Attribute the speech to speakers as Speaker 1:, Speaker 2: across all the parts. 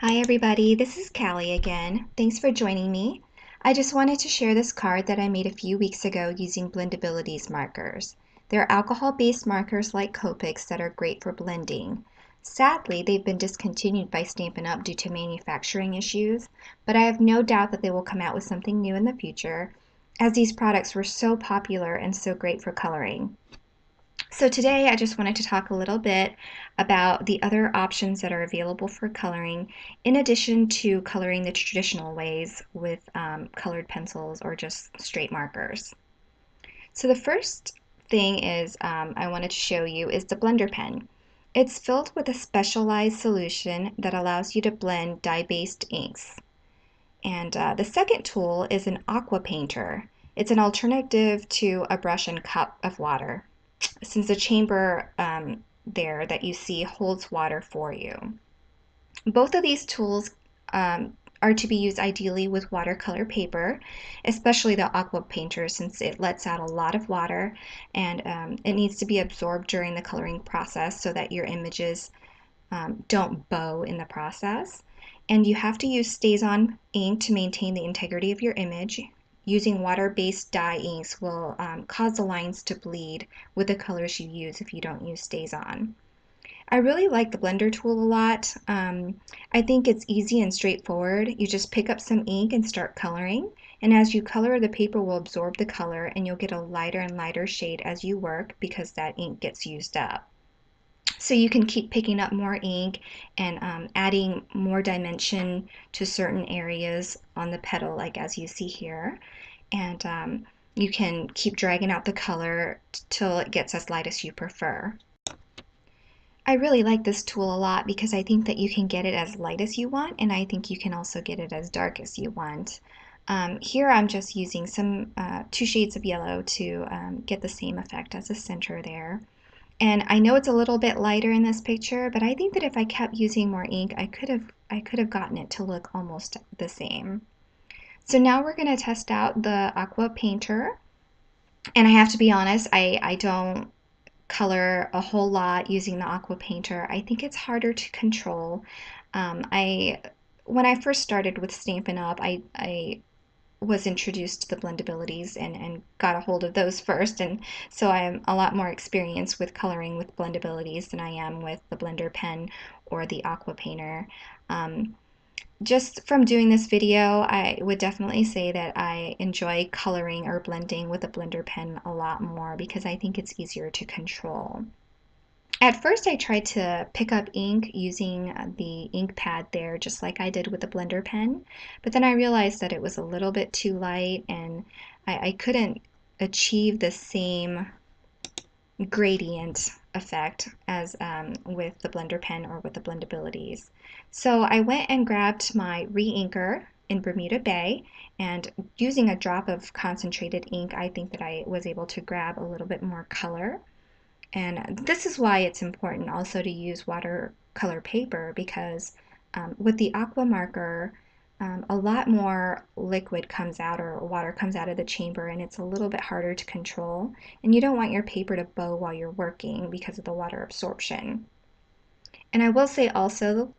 Speaker 1: Hi everybody, this is Callie again. Thanks for joining me. I just wanted to share this card that I made a few weeks ago using Blendability's markers. They're alcohol-based markers like Copics that are great for blending. Sadly, they've been discontinued by Stampin' Up! Due to manufacturing issues, but I have no doubt that they will come out with something new in the future, as these products were so popular and so great for coloring. So today I just wanted to talk a little bit about the other options that are available for coloring in addition to coloring the traditional ways with colored pencils or just straight markers. So the first thing is I wanted to show you is the blender pen. It's filled with a specialized solution that allows you to blend dye-based inks. And the second tool is an Aqua Painter. It's an alternative to a brush and cup of water, since the chamber there that you see holds water for you. Both of these tools are to be used ideally with watercolor paper, especially the Aqua Painter, since it lets out a lot of water and it needs to be absorbed during the coloring process so that your images don't bow in the process. And you have to use StazOn ink to maintain the integrity of your image. Using water-based dye inks will cause the lines to bleed with the colors you use if you don't use StazOn. I really like the blender tool a lot. I think it's easy and straightforward. You just pick up some ink and start coloring, and as you color, the paper will absorb the color and you'll get a lighter and lighter shade as you work because that ink gets used up. So you can keep picking up more ink and adding more dimension to certain areas on the petal, like as you see here. And you can keep dragging out the color till it gets as light as you prefer. I really like this tool a lot because I think that you can get it as light as you want, and I think you can also get it as dark as you want. Here I'm just using some 2 shades of yellow to get the same effect as the center there. And I know it's a little bit lighter in this picture, but I think that if I kept using more ink, I could have gotten it to look almost the same. So now we're going to test out the Aqua Painter. And I have to be honest, I don't color a whole lot using the Aqua Painter. I think it's harder to control. When I first started with Stampin' Up, I was introduced to the blendabilities and got a hold of those first, and so I'm a lot more experienced with coloring with blendabilities than I am with the blender pen or the Aqua Painter. Just from doing this video, I would definitely say that I enjoy coloring or blending with a blender pen a lot more because I think it's easier to control. At first I tried to pick up ink using the ink pad there, just like I did with the blender pen, but then I realized that it was a little bit too light and I couldn't achieve the same gradient effect as with the blender pen or with the blendabilities. So I went and grabbed my re-inker in Bermuda Bay, and using a drop of concentrated ink, I think that I was able to grab a little bit more color. And this is why it's important also to use watercolor paper, because with the aqua marker, a lot more liquid comes out or water comes out of the chamber, and it's a little bit harder to control. And you don't want your paper to bow while you're working because of the water absorption. And I will say also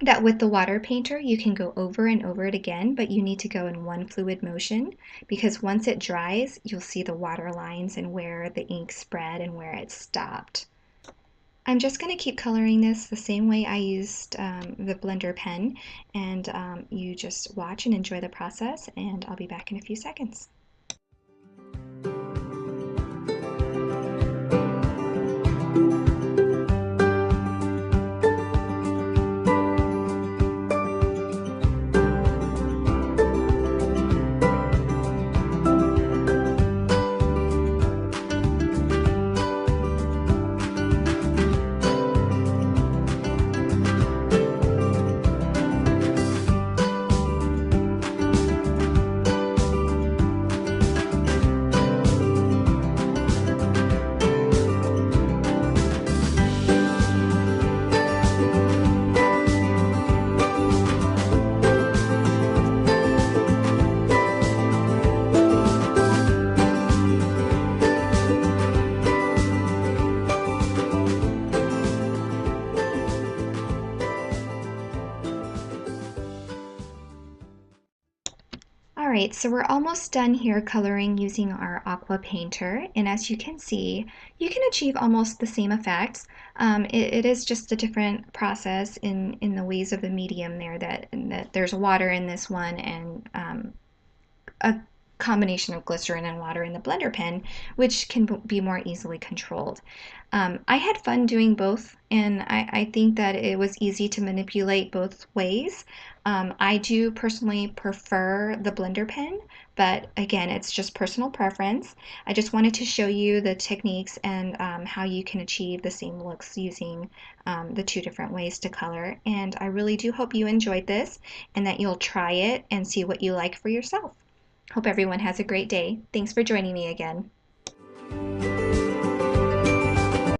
Speaker 1: that with the water painter, you can go over and over it again, but you need to go in one fluid motion because once it dries, you'll see the water lines and where the ink spread and where it stopped. I'm just going to keep coloring this the same way I used the blender pen, and you just watch and enjoy the process, and I'll be back in a few seconds. Alright, so we're almost done here coloring using our Aqua Painter, and as you can see, you can achieve almost the same effects. It is just a different process in the ways of the medium there, that there's water in this one and a combination of glycerin and water in the blender pen, which can be more easily controlled. I had fun doing both, and I think that it was easy to manipulate both ways. I do personally prefer the blender pen, but again, it's just personal preference. I just wanted to show you the techniques and how you can achieve the same looks using the two different ways to color. And I really do hope you enjoyed this and that you'll try it and see what you like for yourself. Hope everyone has a great day. Thanks for joining me again.